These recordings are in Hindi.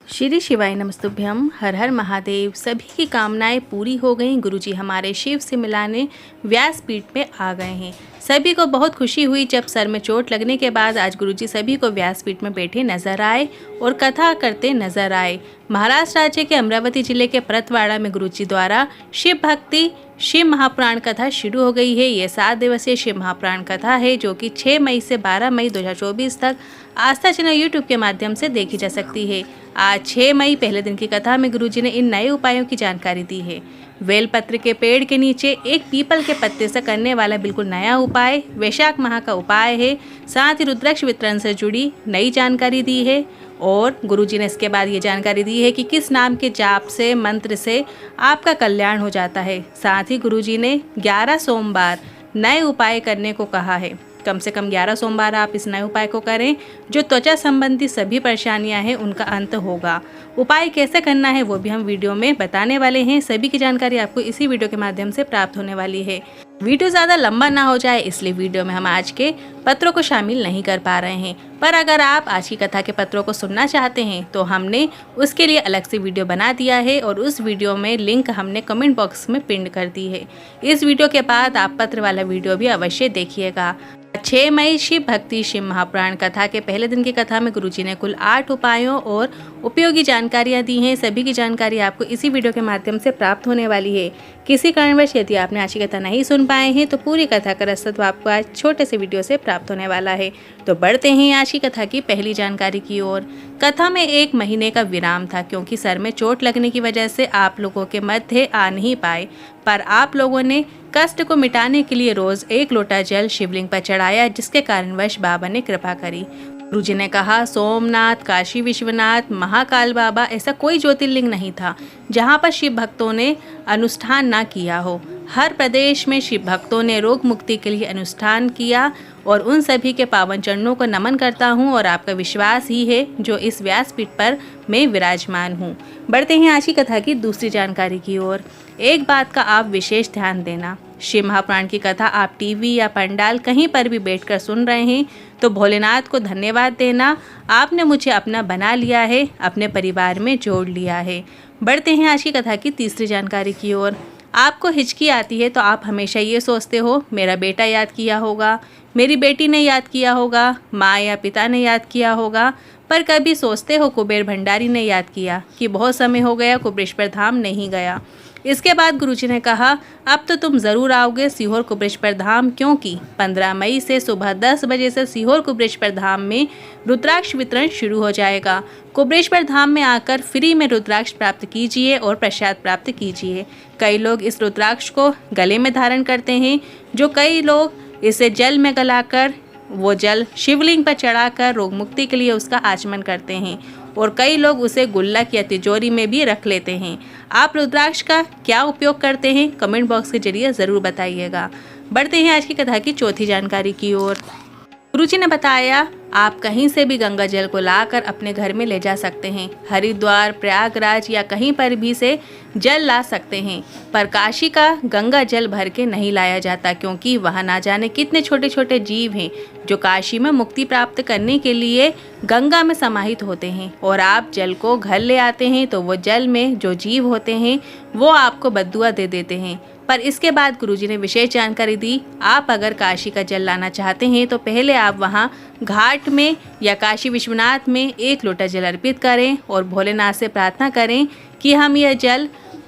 श्री शिवाय नमस्तुभ्यम। हर हर महादेव। सभी की कामनाएं पूरी हो गईं। गुरुजी हमारे शिव से मिलाने व्यासपीठ पे आ गए हैं। सभी को बहुत खुशी हुई जब सर में चोट लगने के बाद आज गुरुजी सभी को व्यासपीठ में बैठे नजर आए और कथा करते नजर आए। महाराष्ट्र राज्य के अमरावती जिले के परतवाड़ा में गुरुजी द्वारा शिव भक्ति शिव महापुराण कथा शुरू हो गई है। ये 7 दिवसीय शिव महापुराण कथा है जो कि 6 मई से 12 मई 2024 तक आस्था चैनल यूट्यूब के माध्यम से देखी जा सकती है। आज 6 मई पहले दिन की कथा में गुरुजी ने इन नए उपायों की जानकारी दी है। बेलपत्र के पेड़ के नीचे एक पीपल के पत्ते से करने वाला बिल्कुल नया उपाय वैशाख माह का उपाय है। साथ ही रुद्राक्ष वितरण से जुड़ी नई जानकारी दी है और गुरुजी ने इसके बाद ये जानकारी दी है कि किस नाम के जाप से मंत्र से आपका कल्याण हो जाता है। साथ ही गुरुजी ने 11 सोमवार नए उपाय करने को कहा है। कम से कम 11 सोमवार आप इस नए उपाय को करें। जो त्वचा संबंधी सभी परेशानियां हैं उनका अंत होगा। उपाय कैसे करना है वो भी हम वीडियो में बताने वाले हैं। सभी की जानकारी आपको इसी वीडियो के माध्यम से प्राप्त होने वाली है। वीडियो ज़्यादा लंबा ना हो जाए इसलिए वीडियो में हम आज के पत्रों को शामिल नहीं कर पा रहे हैं। पर अगर आप आज की कथा के पत्रों को सुनना चाहते हैं तो हमने उसके लिए अलग से वीडियो बना दिया है और उस वीडियो में लिंक हमने कमेंट बॉक्स में पिन कर दी है। इस वीडियो के बाद आप पत्र वाला वीडियो भी अवश्य देखिएगा। 6 मई शिव भक्ति शिव महापुराण कथा के पहले दिन की कथा में गुरुजी ने कुल 8 उपायों और उपयोगी जानकारियां दी हैं। सभी की जानकारी आपको इसी वीडियो के माध्यम से प्राप्त होने वाली है। किसी कारणवश यदि आपने आज की कथा नहीं सुन पाए हैं तो पूरी कथा का रसत्व आपको आज छोटे से वीडियो से प्राप्त होने वाला है। तो बढ़ते हैं आज की कथा की पहली जानकारी की ओर। कथा में 1 महीने का विराम था क्योंकि सर में चोट लगने की वजह से आप लोगों के मध्य आ नहीं पाए, पर आप लोगों ने कष्ट को मिटाने के लिए रोज 1 लोटा जल शिवलिंग पर चढ़ाया, जिसके कारणवश बाबा ने कृपा करी। गुरुजी ने कहा, सोमनाथ, काशी विश्वनाथ, महाकाल बाबा ऐसा कोई ज्योतिर्लिंग नहीं था जहाँ पर शिव भक्तों ने अनुष्ठान ना किया हो। हर प्रदेश में शिव भक्तों ने रोग मुक्ति के लिए अनुष्ठान किया और उन सभी के पावन चरणों को नमन करता हूँ और आपका विश्वास ही है जो इस व्यासपीठ पर मैं विराजमान हूँ। बढ़ते हैं आज की कथा की दूसरी जानकारी की ओर। एक बात का आप विशेष ध्यान देना, शिव महापुराण की कथा आप टीवी या पंडाल कहीं पर भी बैठकर सुन रहे हैं तो भोलेनाथ को धन्यवाद देना। आपने मुझे अपना बना लिया है, अपने परिवार में जोड़ लिया है। बढ़ते हैं आज की कथा की तीसरी जानकारी की ओर। आपको हिचकी आती है तो आप हमेशा ये सोचते हो मेरा बेटा याद किया होगा, मेरी बेटी ने याद किया होगा, माँ या पिता ने याद किया होगा, पर कभी सोचते हो कुबेर भंडारी ने याद किया कि बहुत समय हो गया कुबेरेश्वर धाम नहीं गया। इसके बाद गुरुजी ने कहा, अब तो तुम ज़रूर आओगे सीहोर कुबेरेश्वर धाम, क्योंकि 15 मई से सुबह 10 बजे से सीहोर कुबेरेश्वर धाम में रुद्राक्ष वितरण शुरू हो जाएगा। कुबेरेश्वर धाम में आकर फ्री में रुद्राक्ष प्राप्त कीजिए और प्रसाद प्राप्त कीजिए। कई लोग इस रुद्राक्ष को गले में धारण करते हैं, जो कई लोग इसे जल में गलाकर वो जल शिवलिंग पर चढ़ाकर रोग मुक्ति के लिए उसका आचमन करते हैं और कई लोग उसे गुल्लक या तिजोरी में भी रख लेते हैं। आप रुद्राक्ष का क्या उपयोग करते हैं कमेंट बॉक्स के जरिए ज़रूर बताइएगा। बढ़ते हैं आज की कथा की चौथी जानकारी की ओर। गुरुजी ने बताया, आप कहीं से भी गंगा जल को लाकर अपने घर में ले जा सकते हैं। हरिद्वार, प्रयागराज या कहीं पर भी से जल ला सकते हैं, पर काशी का गंगा जल भर के नहीं लाया जाता क्योंकि वहाँ ना जाने कितने छोटे छोटे जीव हैं जो काशी में मुक्ति प्राप्त करने के लिए गंगा में समाहित होते हैं और आप जल को घर ले आते हैं तो वो जल में जो जीव होते हैं वो आपको बद्दुआ दे देते हैं। पर इसके बाद गुरुजी ने विशेष जानकारी दी, आप अगर काशी का जल लाना चाहते हैं तो पहले आप वहां घाट में या काशी विश्वनाथ में 1 लोटा जल अर्पित करें और भोलेनाथ से प्रार्थना करें कि हम यह जल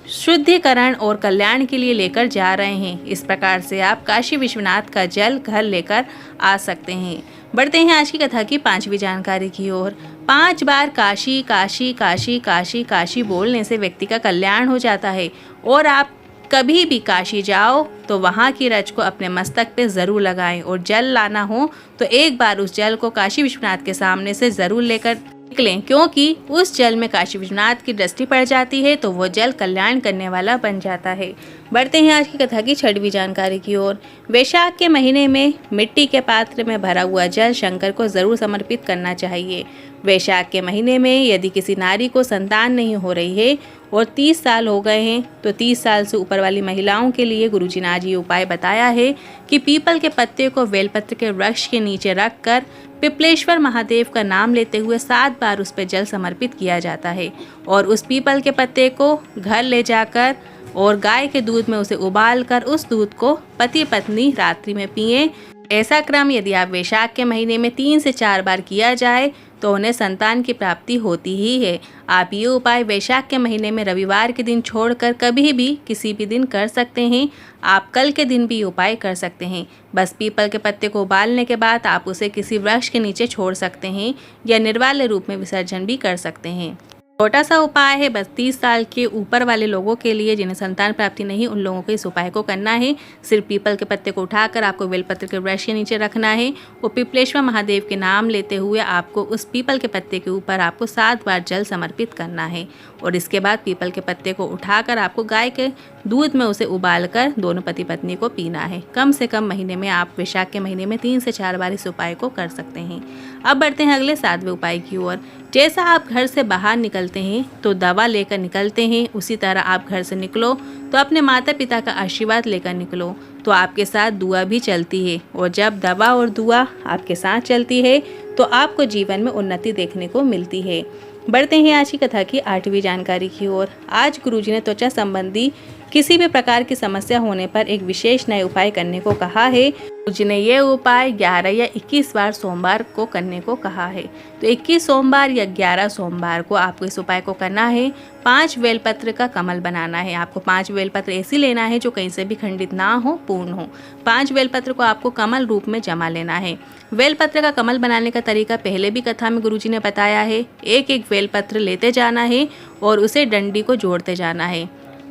शुद्धिकरण और कल्याण के लिए लेकर जा रहे हैं। इस प्रकार से आप काशी विश्वनाथ का जल घर लेकर आ सकते हैं। बढ़ते हैं आज की कथा की 5वीं जानकारी की ओर। 5 बार काशी काशी काशी काशी काशी बोलने से व्यक्ति का कल्याण हो जाता है और आप कभी भी काशी जाओ तो वहाँ की रज को अपने मस्तक पे ज़रूर लगाएं और जल लाना हो तो एक बार उस जल को काशी विश्वनाथ के सामने से ज़रूर लेकर निकलें, क्योंकि उस जल में काशी विश्वनाथ की दृष्टि पड़ जाती है तो वो जल कल्याण करने वाला बन जाता है। बढ़ते हैं आज की कथा की 6वीं जानकारी की ओर। वैशाख के महीने में मिट्टी के पात्र में भरा हुआ जल शंकर को ज़रूर समर्पित करना चाहिए। वैशाख के महीने में यदि किसी नारी को संतान नहीं हो रही है और 30 साल हो गए हैं तो 30 साल से ऊपर वाली महिलाओं के लिए गुरुजी ने आज ये उपाय बताया है कि पीपल के पत्ते को बेलपत्र के वृक्ष के नीचे रखकर पिपलेश्वर महादेव का नाम लेते हुए 7 बार उस पर जल समर्पित किया जाता है और उस पीपल के पत्ते को घर ले जाकर और गाय के दूध में उसे उबाल कर उस दूध को पति पत्नी रात्रि में पिए। ऐसा क्रम यदि आप वैशाख के महीने में 3 से 4 बार किया जाए तो उन्हें संतान की प्राप्ति होती ही है। आप ये उपाय वैशाख के महीने में रविवार के दिन छोड़कर कभी भी किसी भी दिन कर सकते हैं। आप कल के दिन भी ये उपाय कर सकते हैं। बस पीपल के पत्ते को उबालने के बाद आप उसे किसी वृक्ष के नीचे छोड़ सकते हैं या निर्वाल्य रूप में विसर्जन भी कर सकते हैं। छोटा सा उपाय है, बस 30 साल के ऊपर वाले लोगों के लिए जिन्हें संतान प्राप्ति नहीं, उन लोगों को इस उपाय को करना है। सिर्फ पीपल के पत्ते को उठाकर आपको बेलपत्र के वृक्ष के नीचे रखना है। वो पिपलेश्वर महादेव के नाम लेते हुए आपको उस पीपल के पत्ते के ऊपर आपको 7 बार जल समर्पित करना है और इसके बाद पीपल के पत्ते को उठाकर आपको गाय के दूध में उसे उबालकर दोनों पति पत्नी को पीना है। कम से कम महीने में आप वैशाख के महीने में 3 से 4 बार इस उपाय को कर सकते हैं। अब बढ़ते हैं अगले 7वें उपाय की ओर। जैसा आप घर से बाहर निकलते हैं तो दवा लेकर निकलते हैं, उसी तरह आप घर से निकलो तो अपने माता पिता का आशीर्वाद लेकर निकलो। तो आपके साथ दुआ भी चलती है और जब दवा और दुआ आपके साथ चलती है तो आपको जीवन में उन्नति देखने को मिलती है। बढ़ते हैं आज की कथा की 8वीं जानकारी की ओर। आज गुरुजी ने त्वचा संबंधी किसी भी प्रकार की समस्या होने पर एक विशेष नए उपाय करने को कहा है। गुरुजी ने यह उपाय 11 या 21 बार सोमवार को करने को कहा है। तो 21 सोमवार या 11 सोमवार को आपको इस उपाय को करना है। 5 बेलपत्र का कमल बनाना है। आपको 5 बेलपत्र ऐसी लेना है जो कहीं से भी खंडित ना हो, पूर्ण हो। 5 बेलपत्र को आपको कमल रूप में जमा लेना है। बेलपत्र का कमल बनाने का तरीका पहले भी कथा में गुरुजी ने बताया है। एक एक बेलपत्र लेते जाना है और उसे डंडी को जोड़ते जाना है।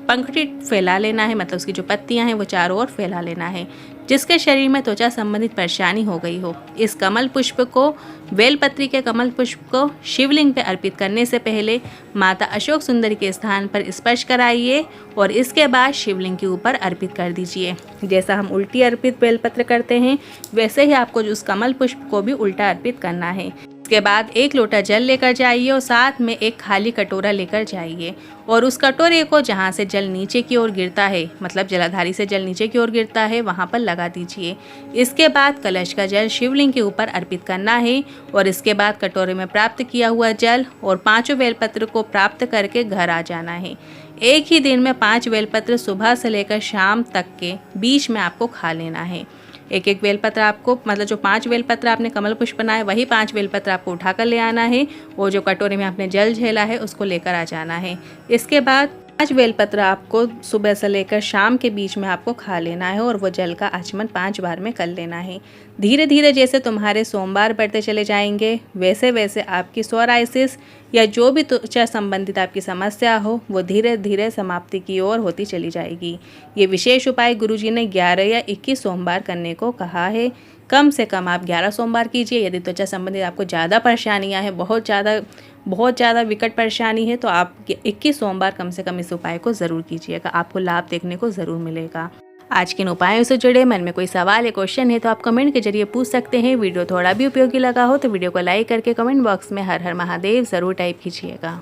पंखुड़ी फैला लेना है, मतलब उसकी जो पत्तियां हैं वो चारों ओर फैला लेना है। जिसके शरीर में त्वचा संबंधित परेशानी हो गई हो, इस कमल पुष्प को, बेलपत्री के कमल पुष्प को शिवलिंग पे अर्पित करने से पहले माता अशोक सुंदरी के स्थान पर स्पर्श कराइए और इसके बाद शिवलिंग के ऊपर अर्पित कर दीजिए। जैसा हम उल्टी अर्पित बेलपत्र करते हैं वैसे ही आपको उस कमल पुष्प को भी उल्टा अर्पित करना है। इसके बाद 1 लोटा जल लेकर जाइए और साथ में एक खाली कटोरा लेकर जाइए और उस कटोरे को जहाँ से जल नीचे की ओर गिरता है, मतलब जलाधारी से जल नीचे की ओर गिरता है, वहाँ पर लगा दीजिए। इसके बाद कलश का जल शिवलिंग के ऊपर अर्पित करना है और इसके बाद कटोरे में प्राप्त किया हुआ जल और 5 बेलपत्र को प्राप्त करके घर आ जाना है। एक ही दिन में 5 बेलपत्र सुबह से लेकर शाम तक के बीच में आपको खा लेना है। एक एक बेलपत्र आपको, मतलब जो 5 बेलपत्र आपने कमल पुष्प बनाए वही 5 बेलपत्र आपको उठा कर ले आना है। वो जो कटोरे में आपने जल झेला है उसको लेकर आ जाना है। इसके बाद 5 बेलपत्र आपको सुबह से लेकर शाम के बीच में आपको खा लेना है और वो जल का आचमन 5 बार में कर लेना है। धीरे धीरे जैसे तुम्हारे सोमवार बढ़ते चले जाएंगे वैसे वैसे आपकी सोराइसिस या जो भी त्वचा संबंधित आपकी समस्या हो वो धीरे धीरे समाप्ति की ओर होती चली जाएगी। ये विशेष उपाय गुरुजी ने 11 या 21 सोमवार करने को कहा है। कम से कम आप 11 सोमवार कीजिए। यदि त्वचा संबंधित आपको ज़्यादा परेशानियां हैं, बहुत ज़्यादा विकट परेशानी है, तो आप 21 सोमवार कम से कम इस उपाय को ज़रूर कीजिएगा। आपको लाभ देखने को ज़रूर मिलेगा। आज के इन उपायों से जुड़े मन में कोई सवाल या क्वेश्चन है तो आप कमेंट के जरिए पूछ सकते हैं। वीडियो थोड़ा भी उपयोगी लगा हो तो वीडियो को लाइक करके कमेंट बॉक्स में हर हर महादेव ज़रूर टाइप कीजिएगा।